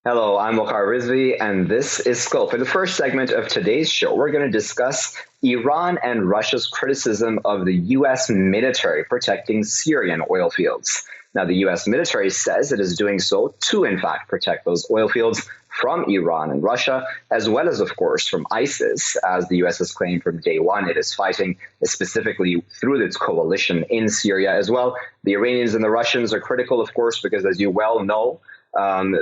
Hello, I'm Waqar Rizvi, and this is Scope. In the first segment of today's show, we're going to discuss Iran and Russia's criticism of the U.S. military protecting Syrian oil fields. Now, the U.S. military says it is doing so to, in fact, protect those oil fields from Iran and Russia, as well as, of course, from ISIS, as the U.S. has claimed from day one. It is fighting specifically through its coalition in Syria as well. The Iranians and the Russians are critical, of course, because, as you well know,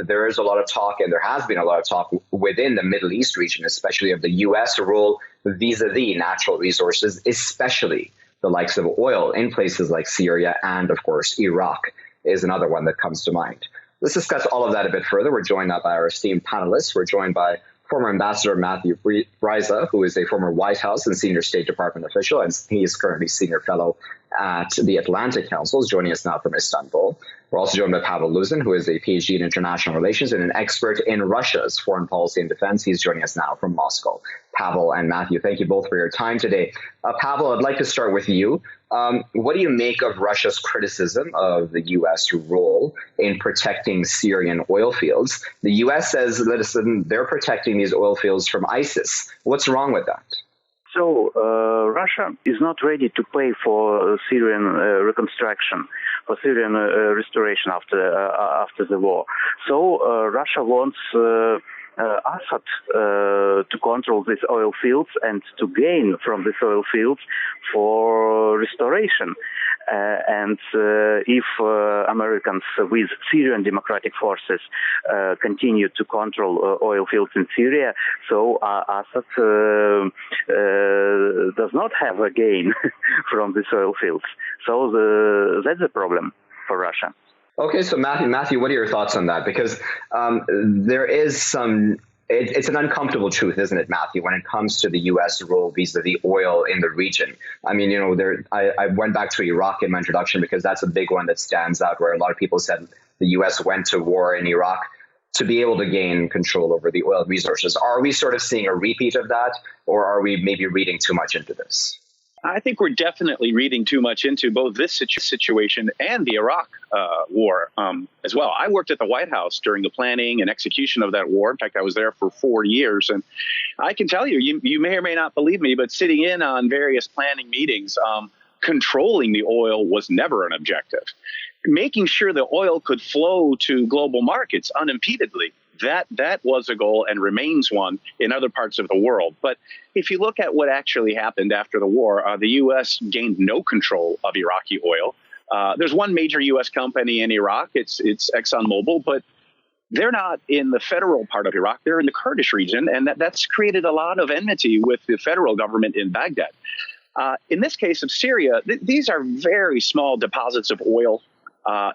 there is a lot of talk, and there has been a lot of talk within the Middle East region, especially of the U.S. role vis-a-vis natural resources, especially the likes of oil in places like Syria and, of course, Iraq is another one that comes to mind. Let's discuss all of that a bit further. We're joined by our esteemed panelists. We're joined by former Ambassador Matthew Bryza, who is a former White House and senior State Department official, and he is currently senior fellow at the Atlantic Council, is joining us now from Istanbul. We're also joined by Pavel Luzin, who is a PhD in international relations and an expert in Russia's foreign policy and defense. He's joining us now from Moscow. Pavel and Matthew, thank you both for your time today. Pavel, I'd like to start with you. What do you make of Russia's criticism of the U.S. role in protecting Syrian oil fields? The U.S. says, listen, they're protecting these oil fields from ISIS. What's wrong with that? So Russia is not ready to pay for Syrian reconstruction, for Syrian restoration after the war. So Russia wants Assad to control these oil fields and to gain from these oil fields for restoration. And if Americans with Syrian democratic forces continue to control oil fields in Syria, so Assad does not have a gain from these oil fields. So that's a problem for Russia. Okay, so Matthew, what are your thoughts on that? Because there is it's an uncomfortable truth, isn't it, Matthew, when it comes to the U.S. role vis-a-vis oil in the region? I mean, I went back to Iraq in my introduction because that's a big one that stands out, where a lot of people said the U.S. went to war in Iraq to be able to gain control over the oil resources. Are we sort of seeing a repeat of that, or are we maybe reading too much into this? I think we're definitely reading too much into both this situation and the Iraq war as well. I worked at the White House during the planning and execution of that war. In fact, I was there for 4 years. And I can tell you, you may or may not believe me, but sitting in on various planning meetings, controlling the oil was never an objective. Making sure the oil could flow to global markets unimpededly, that was a goal and remains one in other parts of the world. But if you look at what actually happened after the war, the U.S. gained no control of Iraqi oil. There's one major U.S. company in Iraq. It's ExxonMobil, but they're not in the federal part of Iraq. They're in the Kurdish region, and that's created a lot of enmity with the federal government in Baghdad. In this case of Syria, these are very small deposits of oil.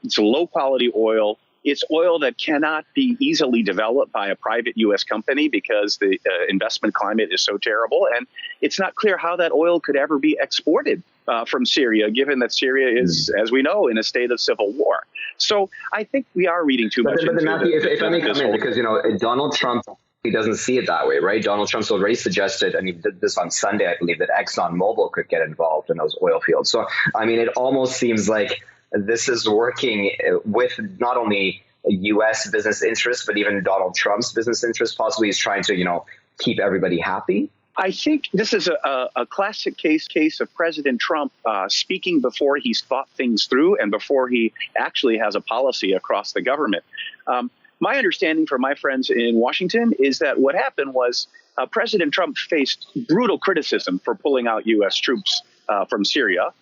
It's low-quality oil. It's oil that cannot be easily developed by a private U.S. company because the investment climate is so terrible. And it's not clear how that oil could ever be exported from Syria, given that Syria is, as we know, in a state of civil war. So I think we are reading too much into Matthew, if I may come in, whole... because, Donald Trump, he doesn't see it that way, right? Donald Trump's already suggested, and he did this on Sunday, I believe, that ExxonMobil could get involved in those oil fields. So, I mean, it almost seems like this is working with not only U.S. business interests, but even Donald Trump's business interests. Possibly he's trying to, keep everybody happy. I think this is a classic case of President Trump speaking before he's thought things through and before he actually has a policy across the government. My understanding from my friends in Washington is that what happened was President Trump faced brutal criticism for pulling out U.S. troops from Syria.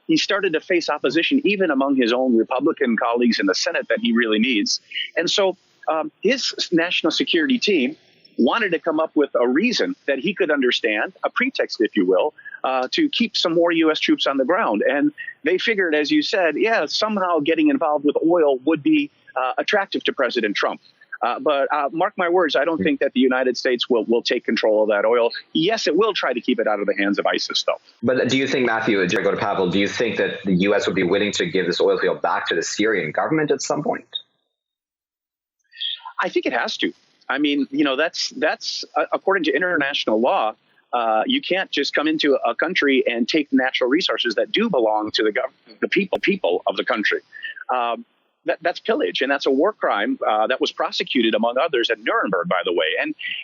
He started to face opposition even among his own Republican colleagues in the Senate that he really needs. And so his national security team wanted to come up with a reason that he could understand, a pretext, if you will, to keep some more U.S. troops on the ground. And they figured, as you said, somehow getting involved with oil would be attractive to President Trump. But mark my words, I don't think that the United States will take control of that oil. Yes, it will try to keep it out of the hands of ISIS, though. But do you think, Matthew, to go to Pavel, do you think that the U.S. would be willing to give this oil field back to the Syrian government at some point? I think it has to. I mean, that's according to international law. You can't just come into a country and take natural resources that do belong to the people of the country. that's pillage, and that's a war crime that was prosecuted, among others, at Nuremberg, by the way.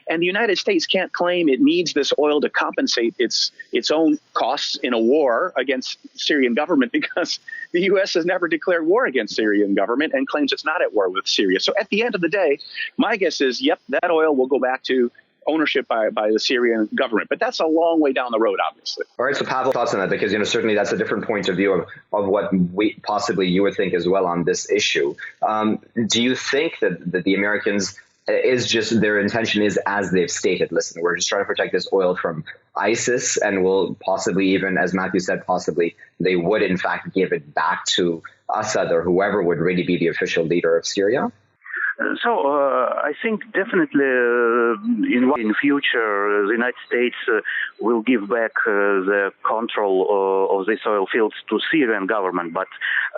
And the United States can't claim it needs this oil to compensate its own costs in a war against the Syrian government, because the U.S. has never declared war against Syrian government and claims it's not at war with Syria. So at the end of the day, my guess is, yep, that oil will go back to ownership by the Syrian government. But that's a long way down the road, obviously. All right, so Pavel, thoughts on that? Because, certainly that's a different point of view of what possibly you would think as well on this issue. Do you think that the Americans their intention is, as they've stated, listen, we're just trying to protect this oil from ISIS, and will possibly even, as Matthew said, possibly they would in fact give it back to Assad or whoever would really be the official leader of Syria? So I think definitely in future the United States will give back the control of these oil fields to Syrian government. But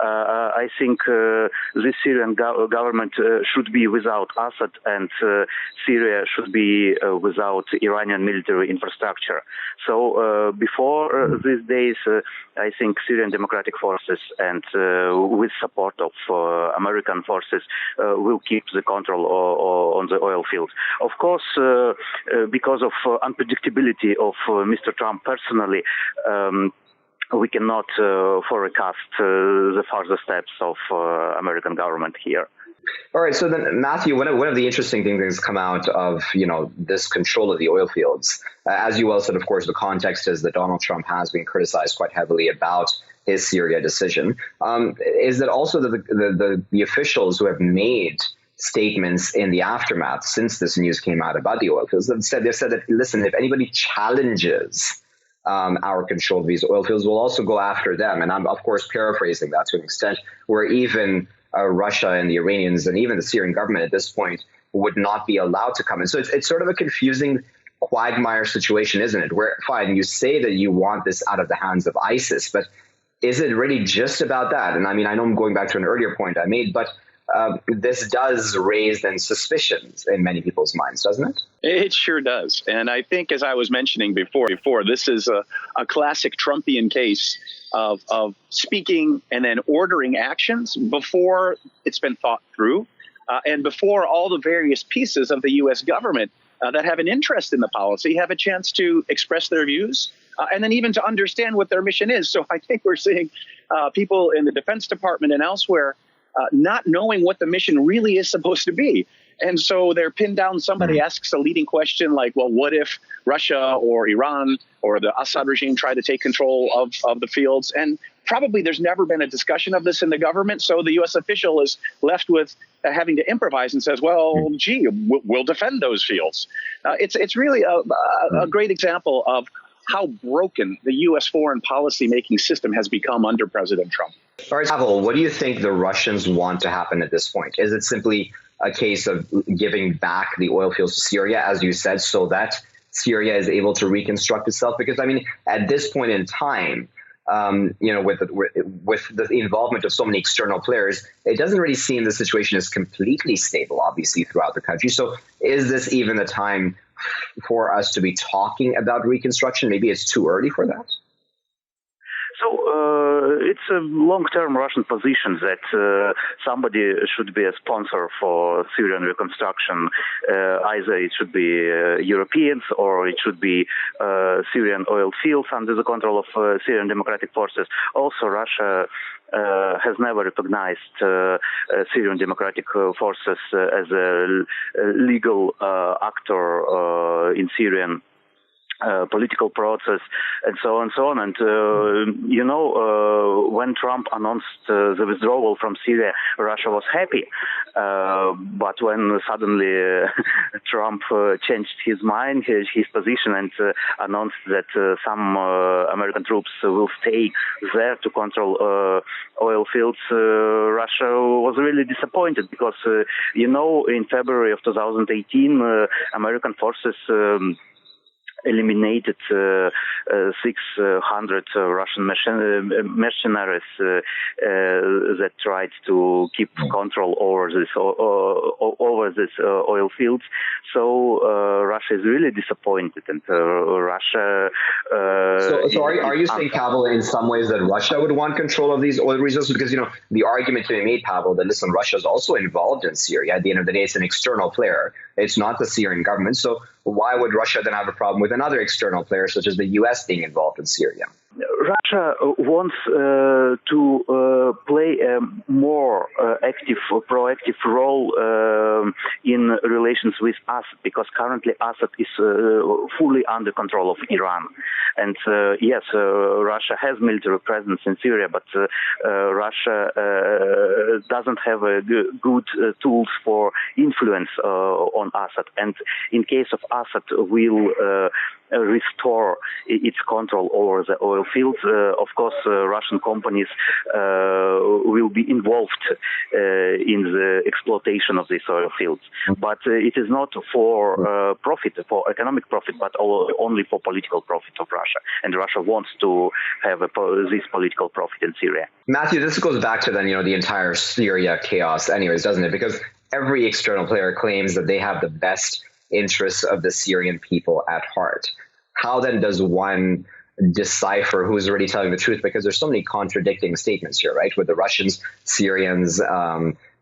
I think this Syrian government should be without Assad, and Syria should be without Iranian military infrastructure. So before these days, I think Syrian Democratic Forces and with support of American forces will keep the control on the oil field. Of course, because of unpredictability of Mr. Trump personally, we cannot forecast the further steps of American government here. All right. So then, Matthew, one of the interesting things that's come out of, this control of the oil fields, as you well said, of course, the context is that Donald Trump has been criticized quite heavily about his Syria decision, is that also the officials who have made statements in the aftermath since this news came out about the oil fields, they've said that, listen, if anybody challenges our control of these oil fields, we'll also go after them. And I'm, of course, paraphrasing that to an extent, where even Russia and the Iranians and even the Syrian government at this point would not be allowed to come in. So it's sort of a confusing quagmire situation, isn't it? Where, fine, you say that you want this out of the hands of ISIS, but is it really just about that? And I mean, I know I'm going back to an earlier point I made, but this does raise then suspicions in many people's minds, doesn't it? It sure does. And I think, as I was mentioning before, this is a classic Trumpian case of speaking and then ordering actions before it's been thought through, and before all the various pieces of the U.S. government that have an interest in the policy have a chance to express their views, and then even to understand what their mission is. So I think we're seeing people in the Defense Department and elsewhere not knowing what the mission really is supposed to be. And so they're pinned down. Somebody asks a leading question like, well, what if Russia or Iran or the Assad regime try to take control of the fields? And probably there's never been a discussion of this in the government. So the U.S. official is left with having to improvise and says, well, gee, we'll defend those fields. It's really a great example of how broken the U.S. foreign policy making system has become under President Trump. All right, Pavel, what do you think the Russians want to happen at this point? Is it simply a case of giving back the oil fields to Syria, as you said, so that Syria is able to reconstruct itself? Because, I mean, at this point in time, with the involvement of so many external players, it doesn't really seem the situation is completely stable, obviously, throughout the country. So is this even the time for us to be talking about reconstruction? Maybe it's too early for that. So it's a long-term Russian position that somebody should be a sponsor for Syrian reconstruction. Either it should be Europeans or it should be Syrian oil fields under the control of Syrian Democratic Forces. Also, Russia has never recognized Syrian Democratic Forces as a legal actor in Syrian political process, and so on and so on. And, when Trump announced the withdrawal from Syria, Russia was happy. But when suddenly Trump changed his mind, his position, and announced that some American troops will stay there to control oil fields, Russia was really disappointed because, in February of 2018, American forces eliminated 600 Russian mercenaries that tried to keep control over this oil fields. So Russia is really disappointed, and Russia. So are you saying, Pavel, in some ways that Russia would want control of these oil resources? Because the argument to be made, Pavel, that listen, Russia is also involved in Syria. At the end of the day, it's an external player. It's not the Syrian government. So why would Russia then have a problem with another external player, such as the U.S. being involved in Syria? Russia wants to play a more proactive role in relations with Assad, because currently Assad is fully under control of Iran. And yes, Russia has military presence in Syria, but Russia doesn't have good tools for influence on Assad. And in case of Assad, will restore its control over the oil fields. Of course, Russian companies will be involved in the exploitation of these oil fields. But it is not for profit, for economic profit, but only for political profit of Russia. And Russia wants to have this political profit in Syria. Matthew, this goes back to then, the entire Syria chaos anyways, doesn't it? Because every external player claims that they have the best interests of the Syrian people at heart. How then does one decipher who's really telling the truth? Because there's so many contradicting statements here, right? With the Russians, Syrians,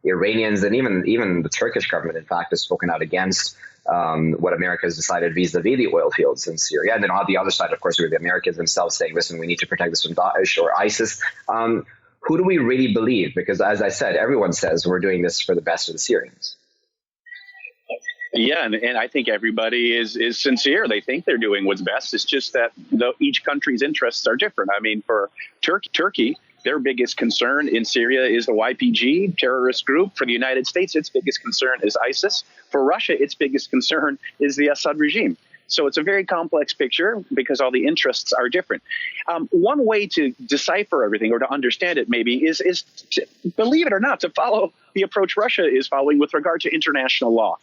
Iranians, and even the Turkish government, in fact, has spoken out against what America has decided vis-a-vis the oil fields in Syria. And then on the other side, of course, we have the Americans themselves saying, listen, we need to protect this from Daesh or ISIS. Who do we really believe? Because as I said, everyone says we're doing this for the best of the Syrians. Yeah, and I think everybody is sincere. They think they're doing what's best. It's just that each country's interests are different. I mean, for Turkey, their biggest concern in Syria is the YPG terrorist group. For the United States, its biggest concern is ISIS. For Russia, its biggest concern is the Assad regime. So it's a very complex picture because all the interests are different. One way to decipher everything or to understand it maybe is to, believe it or not, to follow the approach Russia is following with regard to international law.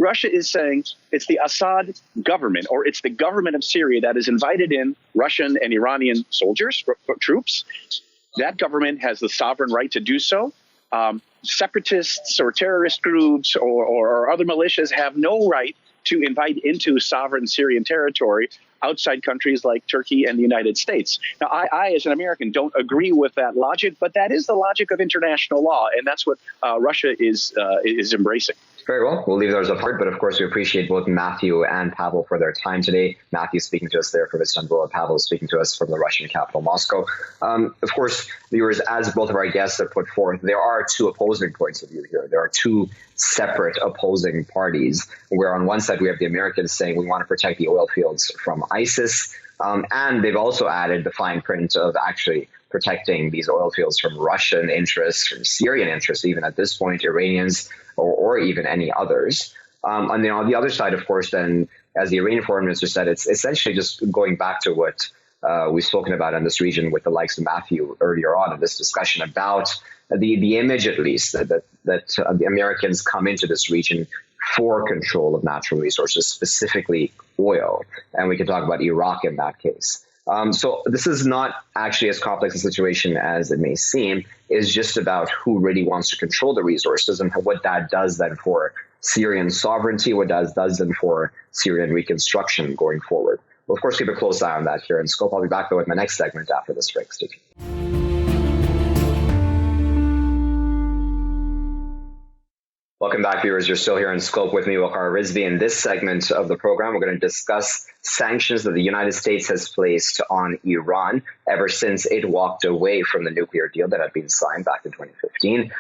Russia is saying it's the Assad government, or it's the government of Syria that has invited in Russian and Iranian soldiers, troops. That government has the sovereign right to do so. Separatists or terrorist groups or other militias have no right to invite into sovereign Syrian territory outside countries like Turkey and the United States. Now, I as an American, don't agree with that logic, but that is the logic of international law, and that's what Russia is embracing. Very well. We'll leave those apart, but of course we appreciate both Matthew and Pavel for their time today. Matthew speaking to us there from Istanbul, and Pavel speaking to us from the Russian capital, Moscow. Of course, viewers, as both of our guests have put forth, there are two opposing points of view here. There are two separate opposing parties, where on one side we have the Americans saying we want to protect the oil fields from ISIS, and they've also added the fine print of actually protecting these oil fields from Russian interests, from Syrian interests, even at this point, Iranians, or even any others. And then on the other side, of course, then, as the Iranian foreign minister said, it's essentially just going back to what we've spoken about in this region with the likes of Matthew earlier on in this discussion about the image, at least, that the Americans come into this region for control of natural resources, specifically oil. And we can talk about Iraq in that case. So this is not actually as complex a situation as it may seem. It's just about who really wants to control the resources and what that does then for Syrian sovereignty, what that does then for Syrian reconstruction going forward. We'll, of course, keep a close eye on that here in Scope. I'll be back, though, with my next segment after this break. Stay tuned. Welcome back, viewers. You're still here in Scope with me, Waqar Rizvi. In this segment of the program, we're going to discuss sanctions that the United States has placed on Iran ever since it walked away from the nuclear deal that had been signed back in 2015.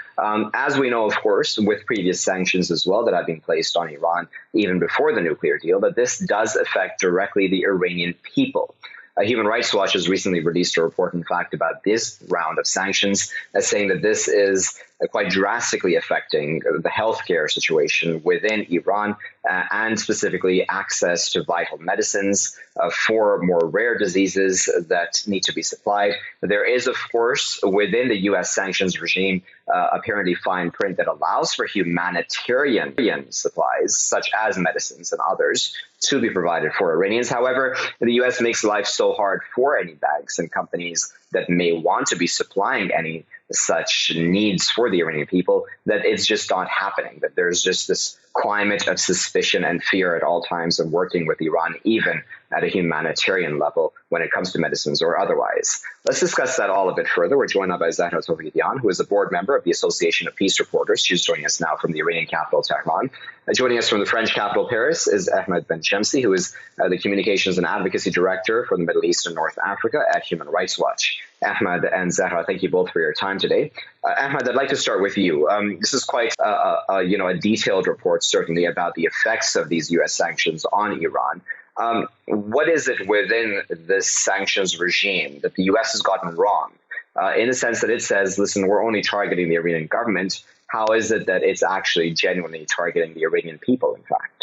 As we know, of course, with previous sanctions as well that had been placed on Iran even before the nuclear deal, that this does affect directly the Iranian people. Human Rights Watch has recently released a report, in fact, about this round of sanctions, saying that this is quite drastically affecting the healthcare situation within Iran, and specifically access to vital medicines for more rare diseases that need to be supplied. There is, of course, within the U.S. sanctions regime, apparently fine print that allows for humanitarian supplies, such as medicines and others, to be provided for Iranians. However, the U.S. makes life so hard for any banks and companies that may want to be supplying any such needs for the Iranian people that it's just not happening, that there's just this climate of suspicion and fear at all times of working with Iran, even at a humanitarian level when it comes to medicines or otherwise. Let's discuss that all a bit further. We're joined now by Zahra, who is a board member of the Association of Peace Reporters. She's joining us now from the Iranian capital, Tehran. Joining us from the French capital, Paris, is Ahmed Benchemsi, who is the Communications and Advocacy Director for the Middle East and North Africa at Human Rights Watch. Ahmed and Zahra, thank you both for your time today. Ahmed, I'd like to start with you. This is quite a detailed report, certainly, about the effects of these U.S. sanctions on Iran. What is it within this sanctions regime that the U.S. has gotten wrong? In the sense that it says, listen, we're only targeting the Iranian government. How is it that it's actually genuinely targeting the Iranian people, in fact?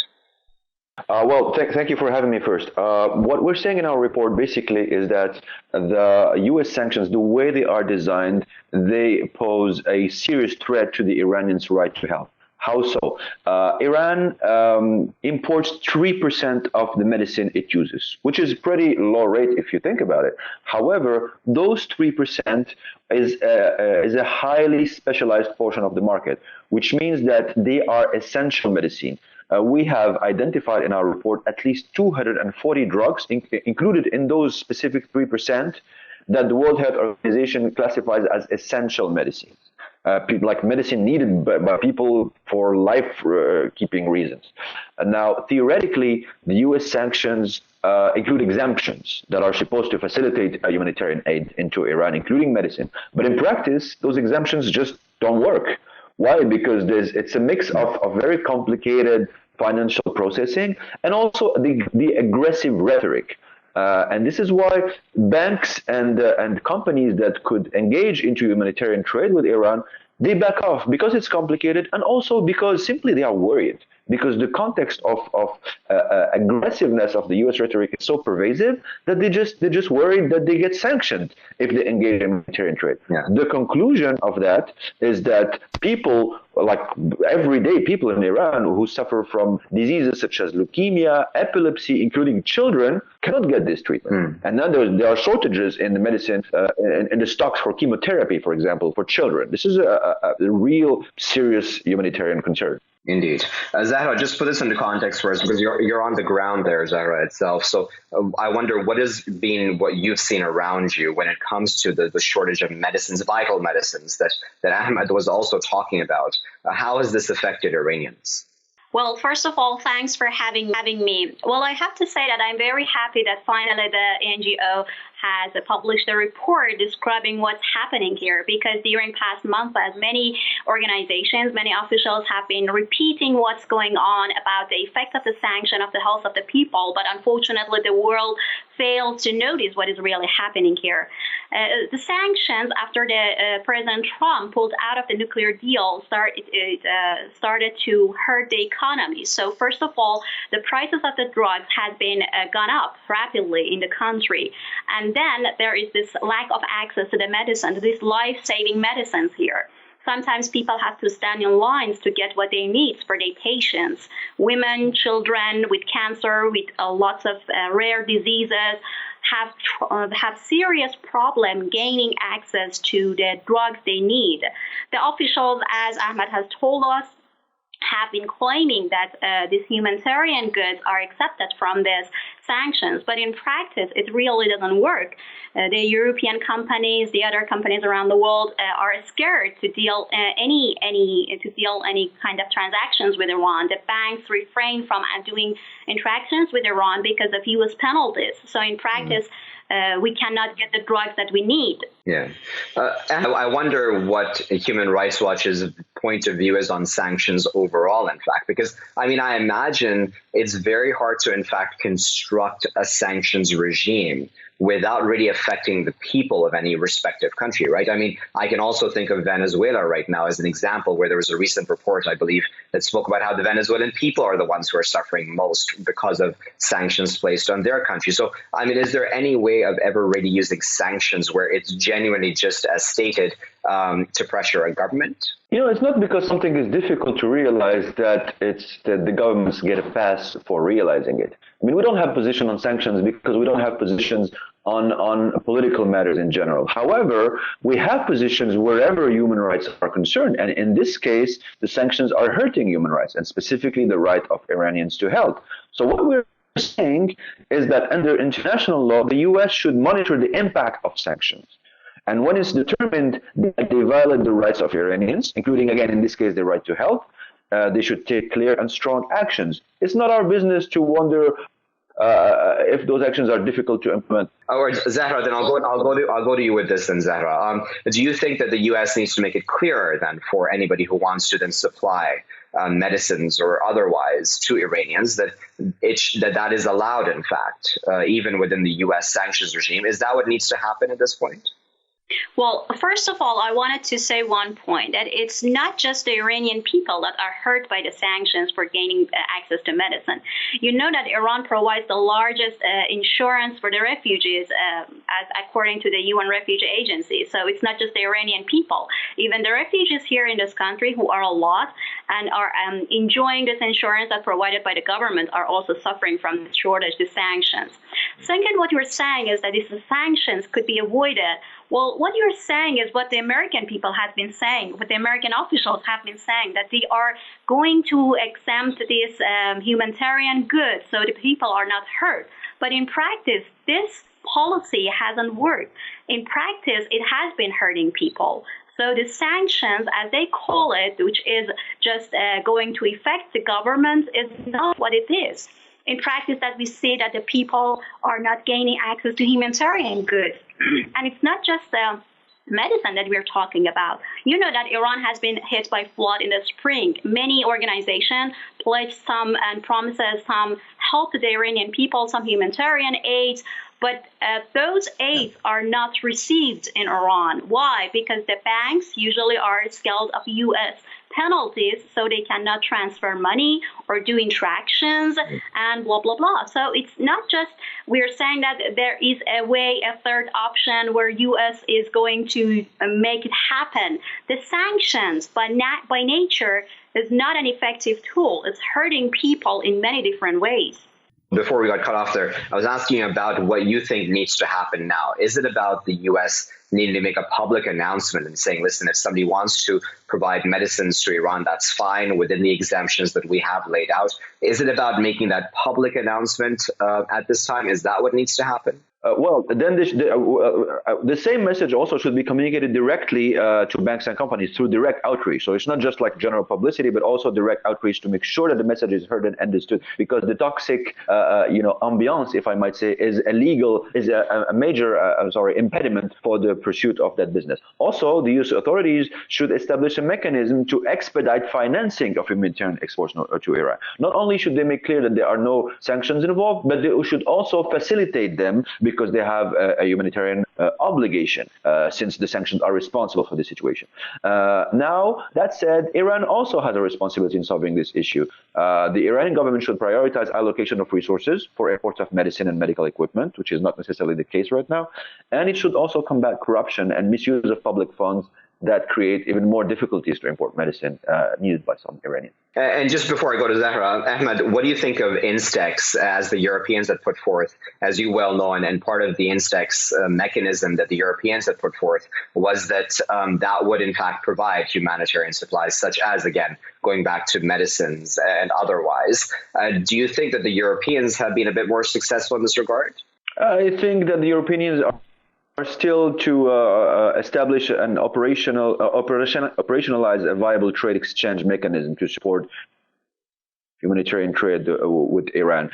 Thank you for having me first. What we're saying in our report basically is that the U.S. sanctions, the way they are designed, they pose a serious threat to the Iranians' right to health. How so? Iran imports 3% of the medicine it uses, which is pretty low rate if you think about it. However, those 3% is a highly specialized portion of the market, which means that they are essential medicine. We have identified in our report at least 240 drugs included in those specific 3% that the World Health Organization classifies as essential medicines. Like medicine needed by people for life-keeping reasons. And now, theoretically, the U.S. sanctions include exemptions that are supposed to facilitate humanitarian aid into Iran, including medicine. But in practice, those exemptions just don't work. Why? Because it's a mix of very complicated financial processing and also the aggressive rhetoric. And this is why banks and companies that could engage into humanitarian trade with Iran, they back off because it's complicated and also because simply they are worried. Because the context of aggressiveness of the U.S. rhetoric is so pervasive that they're just worried that they get sanctioned if they engage in humanitarian trade. Yeah. The conclusion of that is that people, like everyday people in Iran who suffer from diseases such as leukemia, epilepsy, including children, cannot get this treatment. And then there are shortages in the medicine, in the stocks for chemotherapy, for example, for children. This is a real serious humanitarian concern. Indeed. Zahra, just put this into context for us, because you're on the ground there, Zahra, itself. So I wonder what you've seen around you when it comes to the shortage of medicines, vital medicines that Ahmed was also talking about. How has this affected Iranians? Well, first of all, thanks for having me. Well, I have to say that I'm very happy that finally the NGO has published a report describing what's happening here, because during past months, as many organizations, many officials have been repeating what's going on about the effect of the sanction of the health of the people, but unfortunately the world failed to notice what is really happening here. The sanctions, after the President Trump pulled out of the nuclear deal, started to hurt the economy. So first of all, the prices of the drugs has been gone up rapidly in the country. And then there is this lack of access to the medicine, these life-saving medicines here. Sometimes people have to stand in lines to get what they need for their patients. Women, children with cancer, with lots of rare diseases, have serious problem gaining access to the drugs they need. The officials, as Ahmed has told us, have been claiming that these humanitarian goods are accepted from these sanctions, but in practice, it really doesn't work. The European companies, the other companies around the world are scared to deal any kind of transactions with Iran. The banks refrain from doing interactions with Iran because of U.S. penalties. So in practice, we cannot get the drugs that we need. Yeah. I wonder what Human Rights Watch's point of view is on sanctions overall, in fact, because, I mean, I imagine it's very hard to, in fact, construct a sanctions regime without really affecting the people of any respective country, right? I mean, I can also think of Venezuela right now as an example where there was a recent report, I believe, that spoke about how the Venezuelan people are the ones who are suffering most because of sanctions placed on their country. So, I mean, is there any way of ever really using sanctions where it's genuinely just as stated to pressure a government? It's not because something is difficult to realize that the governments get a pass for realizing it. I mean, we don't have position on sanctions because we don't have positions on political matters in general. However, we have positions wherever human rights are concerned. And in this case, the sanctions are hurting human rights, and specifically the right of Iranians to health. So what we're saying is that under international law, the U.S. should monitor the impact of sanctions. And when it's determined that they violate the rights of Iranians, including, again, in this case, the right to health, they should take clear and strong actions. It's not our business to wonder if those actions are difficult to implement. Or Zahra, then I'll go to you with this then, Zahra. Do you think that the U.S. needs to make it clearer then for anybody who wants to then supply medicines or otherwise to Iranians that that is allowed, in fact, even within the U.S. sanctions regime? Is that what needs to happen at this point? Well, first of all, I wanted to say one point, that it's not just the Iranian people that are hurt by the sanctions for gaining access to medicine. You know that Iran provides the largest insurance for the refugees, as according to the UN Refugee Agency. So it's not just the Iranian people. Even the refugees here in this country, who are a lot and are enjoying this insurance that's provided by the government, are also suffering from the shortage, the sanctions. Second, what you're saying is that these sanctions could be avoided. Well, what you're saying is what the American people have been saying, what the American officials have been saying, that they are going to exempt these humanitarian goods so the people are not hurt. But in practice, this policy hasn't worked. In practice, it has been hurting people. So the sanctions, as they call it, which is just going to affect the government, is not what it is. In practice, that we see that the people are not gaining access to humanitarian goods. And it's not just the medicine that we're talking about. You know that Iran has been hit by flood in the spring. Many organizations pledged some and promises some help to the Iranian people, some humanitarian aids. But those aids are not received in Iran. Why? Because the banks usually are scared of U.S. penalties, so they cannot transfer money or do interactions and blah, blah, blah. So it's not just we're saying that there is a way, a third option where U.S. is going to make it happen. The sanctions, by nature, is not an effective tool. It's hurting people in many different ways. Before we got cut off there, I was asking about what you think needs to happen now. Is it about the U.S. needing to make a public announcement and saying, listen, if somebody wants to provide medicines to Iran, that's fine within the exemptions that we have laid out? Is it about making that public announcement at this time? Is that what needs to happen? Well, then the same message also should be communicated directly to banks and companies through direct outreach. So it's not just like general publicity, but also direct outreach to make sure that the message is heard and understood. Because the toxic, ambiance, if I might say, is a major impediment for the pursuit of that business. Also, the U.S. authorities should establish a mechanism to expedite financing of humanitarian exports to Iran. Not only should they make clear that there are no sanctions involved, but they should also facilitate them, because they have a humanitarian obligation, since the sanctions are responsible for the situation. Now, that said, Iran also has a responsibility in solving this issue. The Iranian government should prioritize allocation of resources for imports of medicine and medical equipment, which is not necessarily the case right now. And it should also combat corruption and misuse of public funds that create even more difficulties to import medicine needed by some Iranians. And just before I go to Zahra, Ahmed, what do you think of Instex as the Europeans had put forth? As you well know, and part of the Instex mechanism that the Europeans had put forth was that that would in fact provide humanitarian supplies, such as, again, going back to medicines and otherwise. Do you think that the Europeans have been a bit more successful in this regard? I think that the Europeans are still to establish an operationalize a viable trade exchange mechanism to support humanitarian trade with Iran.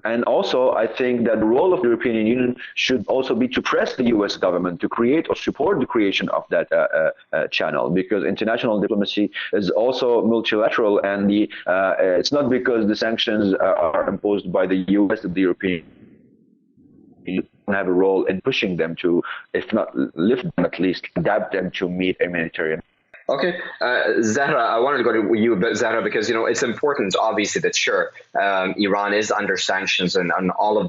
And also, I think that the role of the European Union should also be to press the U.S. government to create or support the creation of that channel, because international diplomacy is also multilateral, and it's not because the sanctions are imposed by the U.S. that the European have a role in pushing them to, if not lift them, at least adapt them to meet a humanitarian. Okay, Zahra, I wanted to go to you, but Zahra, because it's important, obviously, that sure, Iran is under sanctions, and all of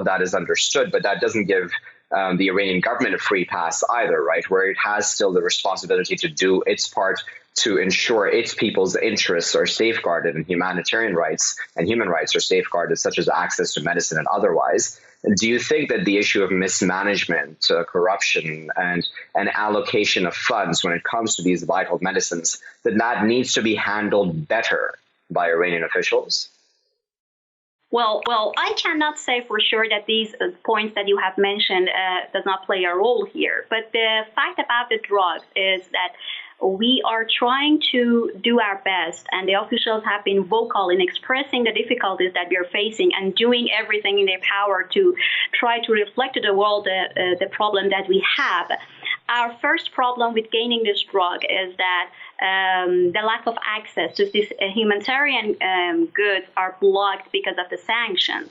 that is understood, but that doesn't give the Iranian government a free pass either, right? Where it has still the responsibility to do its part to ensure its people's interests are safeguarded and humanitarian rights and human rights are safeguarded, such as access to medicine and otherwise. Do you think that the issue of mismanagement, corruption, and allocation of funds when it comes to these vital medicines, that needs to be handled better by Iranian officials? Well, I cannot say for sure that these points that you have mentioned does not play a role here. But the fact about the drugs is that we are trying to do our best, and the officials have been vocal in expressing the difficulties that we are facing and doing everything in their power to try to reflect to the world the problem that we have. Our first problem with gaining this drug is that the lack of access to these humanitarian goods are blocked because of the sanctions.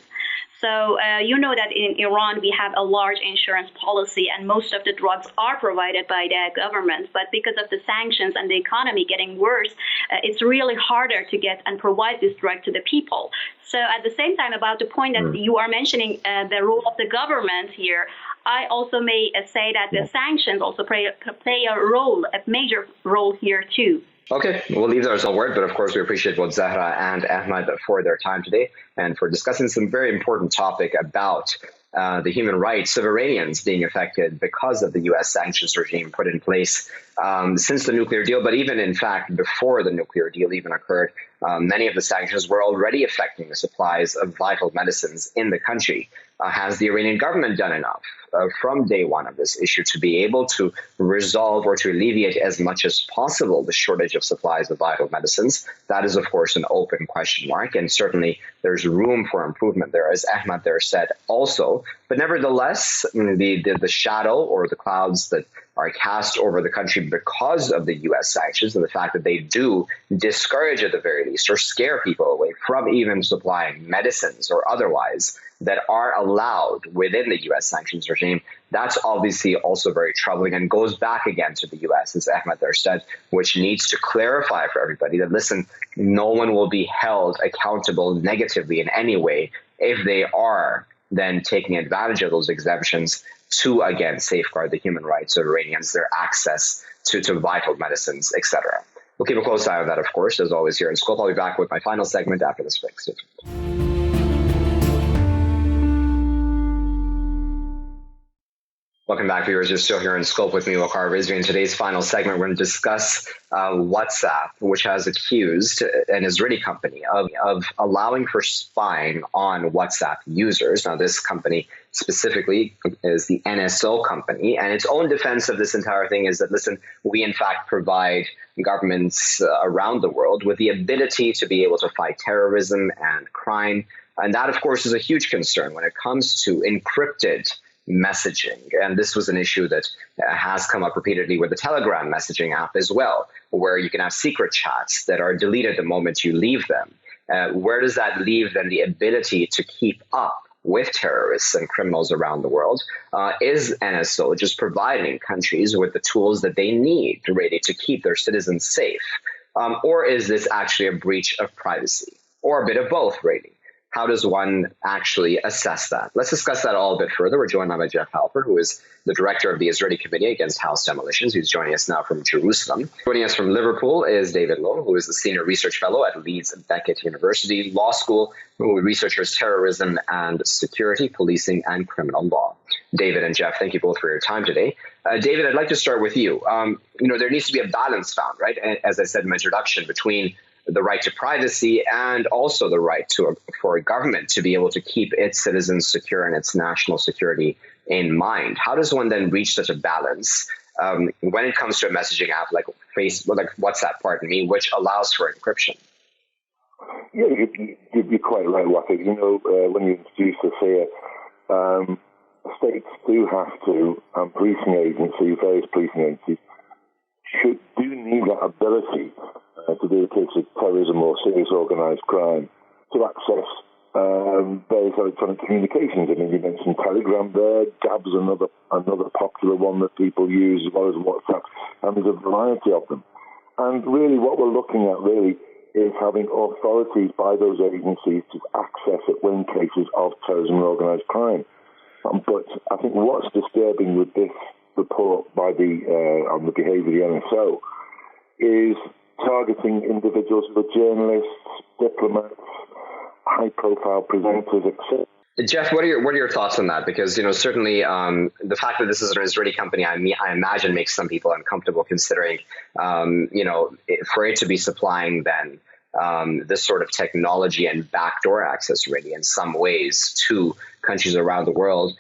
So you know that in Iran we have a large insurance policy, and most of the drugs are provided by the government. But because of the sanctions and the economy getting worse, it's really harder to get and provide this drug to the people. So at the same time, about the point that you are mentioning, the role of the government here, I also may say that the sanctions also play a major role here too. Okay, we'll leave those on word, but of course we appreciate both Zahra and Ahmed for their time today and for discussing some very important topic about the human rights of Iranians being affected because of the U.S. sanctions regime put in place since the nuclear deal, but even in fact before the nuclear deal even occurred. Many of the sanctions were already affecting the supplies of vital medicines in the country. Has the Iranian government done enough from day one of this issue to be able to resolve or to alleviate as much as possible the shortage of supplies of vital medicines? That is, of course, an open question mark, and certainly there's room for improvement there, as Ahmed there said also. But nevertheless, the shadow or the clouds that are cast over the country because of the U.S. sanctions and the fact that they do discourage at the very least or scare people away from even supplying medicines or otherwise that are allowed within the U.S. sanctions regime, that's obviously also very troubling and goes back again to the U.S., as Ahmed there said, which needs to clarify for everybody that, listen, no one will be held accountable negatively in any way if they are then taking advantage of those exemptions to, again, safeguard the human rights of Iranians, their access to vital medicines, etc. We'll keep a close eye on that, of course, as always here in Scope. I'll be back with my final segment after this break. Welcome back, viewers. You're still here in Scope with me, Waqar Rizvi. In today's final segment, we're going to discuss WhatsApp, which has accused an Israeli company of allowing for spying on WhatsApp users. Now, this company specifically is the NSO company, and its own defense of this entire thing is that, listen, we in fact provide governments around the world with the ability to be able to fight terrorism and crime. And that, of course, is a huge concern when it comes to encrypted messaging. And this was an issue that has come up repeatedly with the Telegram messaging app as well, where you can have secret chats that are deleted the moment you leave them. Where does that leave then the ability to keep up with terrorists and criminals around the world? Is NSO just providing countries with the tools that they need really to keep their citizens safe? Or is this actually a breach of privacy? Or a bit of both, really? How does one actually assess that? Let's discuss that all a bit further. We're joined now by Jeff Halper, who is the director of the Israeli Committee Against House Demolitions. He's joining us now from Jerusalem. Joining us from Liverpool is David Lowe, who is the Senior Research Fellow at Leeds Beckett University Law School, who researches terrorism and security, policing, and criminal law. David and Jeff, thank you both for your time today. David, I'd like to start with you. There needs to be a balance found, right? As I said in my introduction, between the right to privacy and also the right for a government to be able to keep its citizens secure and its national security in mind. How does one then reach such a balance when it comes to a messaging app like WhatsApp, which allows for encryption? Yeah, you're quite right, Waqar. When you introduce this here, states do have to, various policing agencies, do need that ability to do a case of terrorism or serious organised crime to access various electronic communications. I mean, you mentioned Telegram there. Gab's another popular one that people use, as well as WhatsApp, and there's a variety of them. And really what we're looking at really is having authorities by those agencies to access it when cases of terrorism and organised crime. But I think what's disturbing with this report by on the behaviour of the NSO is targeting individuals who are journalists, diplomats, high-profile presenters, etc. Jeff, what are your thoughts on that? Because certainly the fact that this is an Israeli company, I imagine, makes some people uncomfortable, considering for it to be supplying then this sort of technology and backdoor access, really, in some ways, to countries around the world.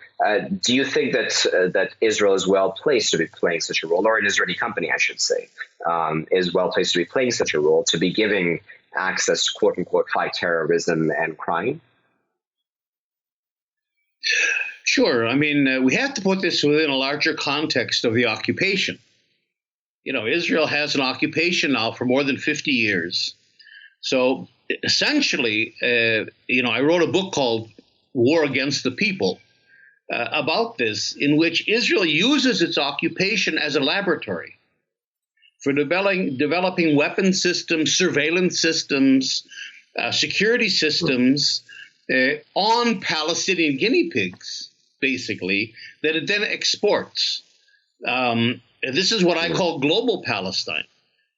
Do you think that Israel is well placed to be playing such a role, or an Israeli company, I should say, is well placed to be playing such a role, to be giving access to quote unquote fight terrorism and crime? Sure. I mean, we have to put this within a larger context of the occupation. Israel has an occupation now for more than 50 years. So essentially, I wrote a book called War Against the People about this, in which Israel uses its occupation as a laboratory for developing weapon systems, surveillance systems, security systems on Palestinian guinea pigs, basically, that it then exports. This is what I call global Palestine,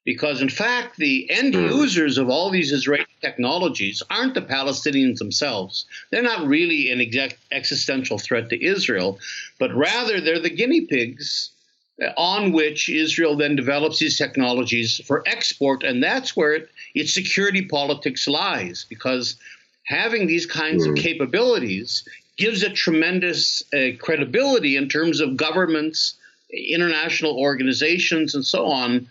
because, in fact, the end users of all these Israeli technologies aren't the Palestinians themselves. They're not really an existential threat to Israel, but rather they're the guinea pigs on which Israel then develops these technologies for export, and that's where its security politics lies, because having these kinds of capabilities gives it tremendous credibility in terms of governments, international organizations, and so on,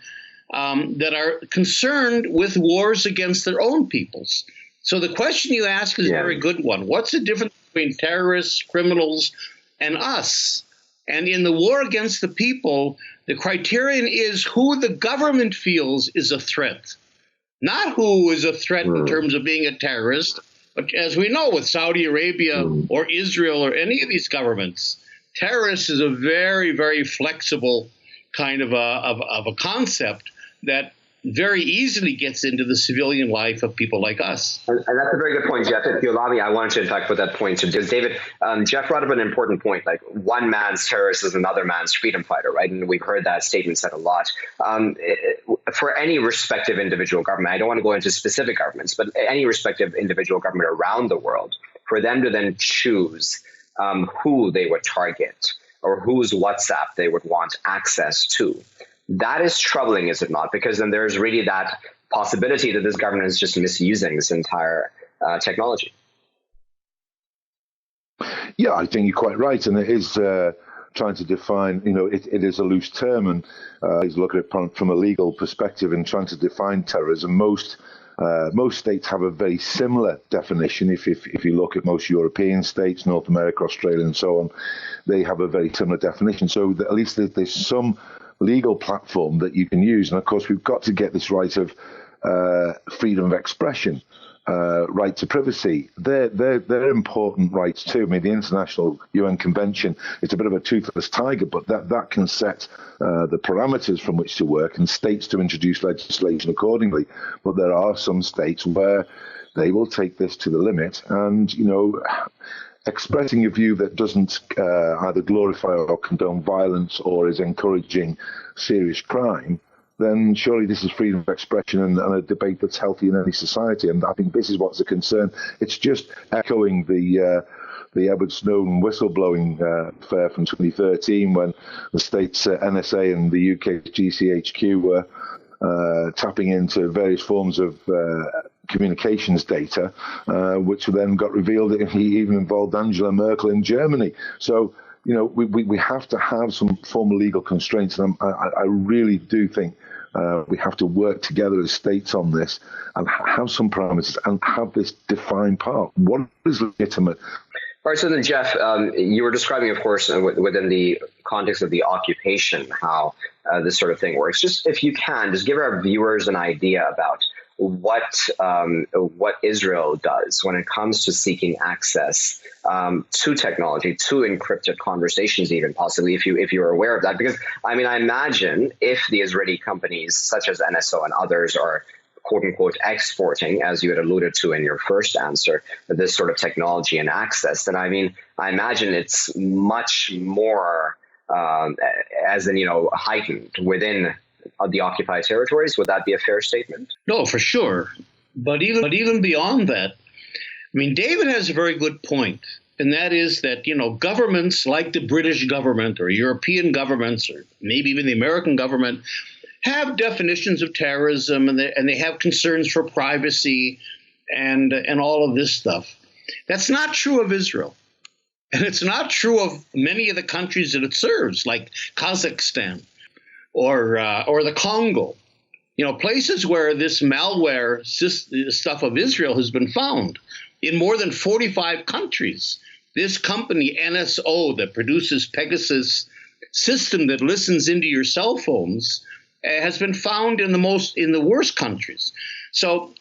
that are concerned with wars against their own peoples. So the question you ask is a very good one. What's the difference between terrorists, criminals, and us? And in the war against the people, the criterion is who the government feels is a threat, not who is a threat in terms of being a terrorist. But as we know, with Saudi Arabia or Israel or any of these governments, terrorist is a very, very flexible kind of a concept that very easily gets into the civilian life of people like us. And that's a very good point, Jeff. If you allow me, I wanted to, in fact, put that point to because David, Jeff brought up an important point, like one man's terrorist is another man's freedom fighter, right? And we've heard that statement said a lot. For any respective individual government, I don't want to go into specific governments, but any respective individual government around the world, for them to then choose who they would target or whose WhatsApp they would want access to, that is troubling, is it not? Because then there's really that possibility that this government is just misusing this entire technology. Yeah, I think you're quite right. And it is trying to define, it is a loose term. And is looking at it from a legal perspective and trying to define terrorism. Most states have a very similar definition. If you look at most European states, North America, Australia, and so on, they have a very similar definition. So at least there's some legal platform that you can use. And of course, we've got to get this right of freedom of expression, right to privacy. They're important rights too. I mean, the International UN Convention, it's a bit of a toothless tiger, but that can set the parameters from which to work and states to introduce legislation accordingly. But there are some states where they will take this to the limit and, expressing a view that doesn't either glorify or condone violence or is encouraging serious crime, then surely this is freedom of expression and a debate that's healthy in any society. And I think this is what's a concern. It's just echoing the Edward Snowden whistleblowing affair from 2013 when the state's NSA and the UK GCHQ were tapping into various forms of communications data, which then got revealed that he even involved Angela Merkel in Germany. So, we have to have some form of legal constraints. And I really do think we have to work together as states on this and have some parameters and have this defined part. What is legitimate? All right, so then, Jeff, you were describing, of course, within the context of the occupation, how this sort of thing works. Just if you can, just give our viewers an idea about what Israel does when it comes to seeking access to technology, to encrypted conversations, even possibly, if you're aware of that. Because I imagine if the Israeli companies such as NSO and others are quote unquote exporting, as you had alluded to in your first answer, this sort of technology and access, then I imagine it's much more heightened within the occupied territories. Would that be a fair statement? No, for sure. But even beyond that, David has a very good point, and that is that, governments like the British government or European governments or maybe even the American government have definitions of terrorism, and they have concerns for privacy and all of this stuff. That's not true of Israel. And it's not true of many of the countries that it serves, like Kazakhstan or the Congo. Places where this malware stuff of Israel has been found in more than 45 countries. This company, NSO, that produces Pegasus system that listens into your cell phones, has been found in the worst countries. So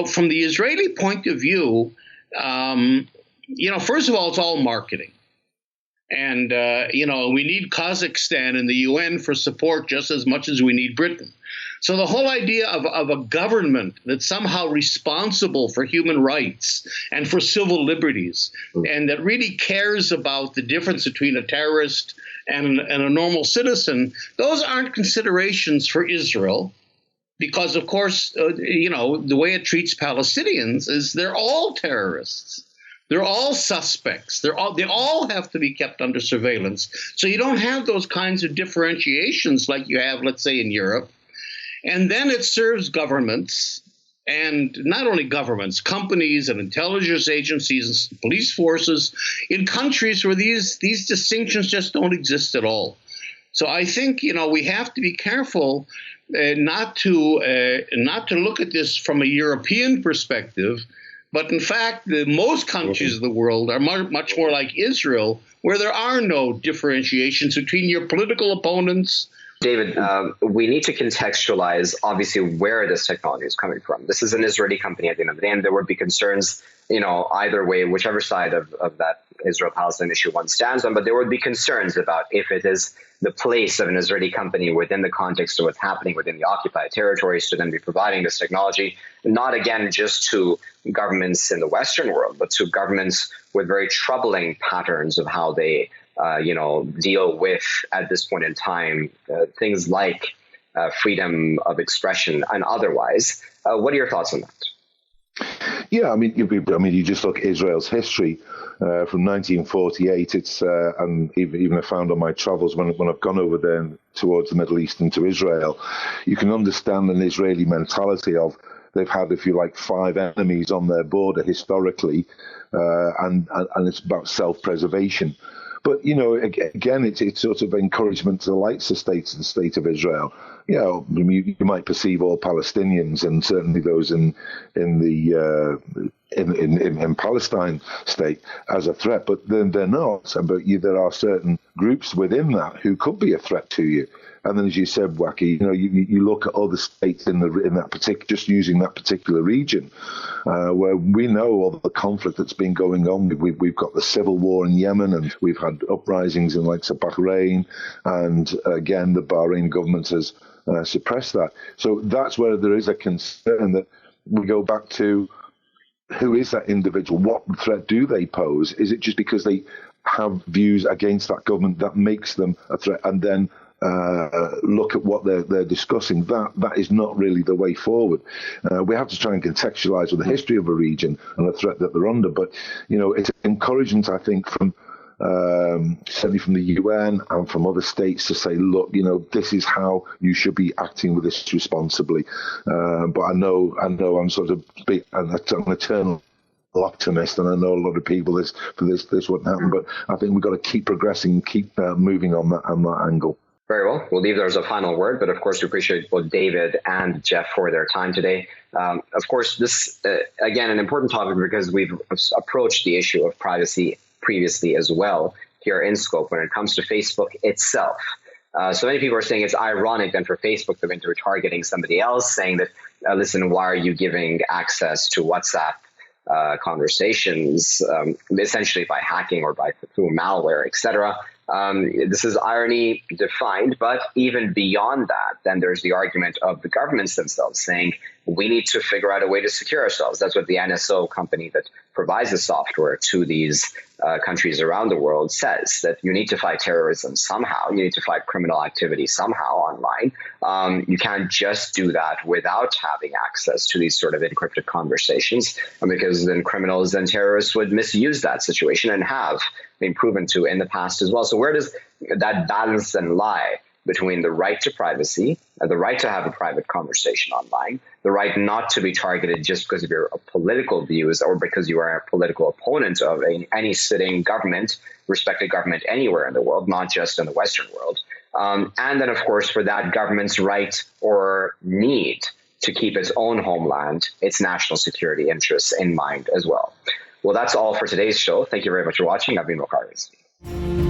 from the Israeli point of view, first of all, it's all marketing. And, we need Kazakhstan in the UN for support just as much as we need Britain. So the whole idea of a government that's somehow responsible for human rights and for civil liberties, and that really cares about the difference between a terrorist and a normal citizen, those aren't considerations for Israel. Because, of course, the way it treats Palestinians is they're all terrorists. They're all suspects. They all have to be kept under surveillance. So you don't have those kinds of differentiations like you have, let's say, in Europe. And then it serves governments, and not only governments, companies and intelligence agencies and police forces in countries where these distinctions just don't exist at all. So I think, we have to be careful not to look at this from a European perspective. But in fact, most countries of the world are much more like Israel, where there are no differentiations between your political opponents. David, we need to contextualize, obviously, where this technology is coming from. This is an Israeli company at the end of the day, and there would be concerns, either way, whichever side of that Israel-Palestine issue one stands on, but there would be concerns about if it is the place of an Israeli company within the context of what's happening within the occupied territories to then be providing this technology, not again just to governments in the Western world, but to governments with very troubling patterns of how they deal with, at this point in time, things like freedom of expression and otherwise. What are your thoughts on that? Yeah, you just look at Israel's history from 1948. It's and even I found on my travels when I've gone over there towards the Middle East and to Israel, you can understand an Israeli mentality of they've had, if you like, 5 enemies on their border historically, and it's about self-preservation. But, again, it's sort of encouragement to the likes of the state of Israel. You might perceive all Palestinians and certainly those in Palestine state as a threat, but then they're not. But there are certain groups within that who could be a threat to you. And then, as you said, Waqar, you look at other states in that particular, just using that particular region, where we know all the conflict that's been going on. We've got the civil war in Yemen, and we've had uprisings in likes of Bahrain, and again, the Bahrain government has suppressed that. So that's where there is a concern that we go back to: who is that individual? What threat do they pose? Is it just because they have views against that government that makes them a threat, and then look at what they're discussing? That is not really the way forward. We have to try and contextualize with the history of a region and the threat that they're under. But it's encouragement, I think, from certainly from the UN and from other states to say, look, this is how you should be acting with this responsibly. But I know I'm sort of an eternal optimist, and I know a lot of people this wouldn't happen. But I think we've got to keep progressing, keep moving on that angle. Very well. We'll leave there as a final word, but of course we appreciate both David and Jeff for their time today. Of course, this, again, an important topic because we've approached the issue of privacy previously as well here in Scope when it comes to Facebook itself. So many people are saying it's ironic then for Facebook to enter targeting somebody else, saying that, listen, why are you giving access to WhatsApp conversations, essentially by hacking or through malware, etc. This is irony defined, but even beyond that, then there's the argument of the governments themselves saying we need to figure out a way to secure ourselves. That's what the NSO company that provides the software to these countries around the world says, that you need to fight terrorism somehow. You need to fight criminal activity somehow online. You can't just do that without having access to these sort of encrypted conversations, because then criminals and terrorists would misuse that situation and have been proven to in the past as well. So where does that balance then lie between the right to privacy, the right to have a private conversation online, the right not to be targeted just because of your political views or because you are a political opponent of any sitting government, respected government anywhere in the world, not just in the Western world. And then, of course, for that government's right or need to keep its own homeland, its national security interests in mind as well. Well, that's all for today's show. Thank you very much for watching. I've been Waqar Rizvi.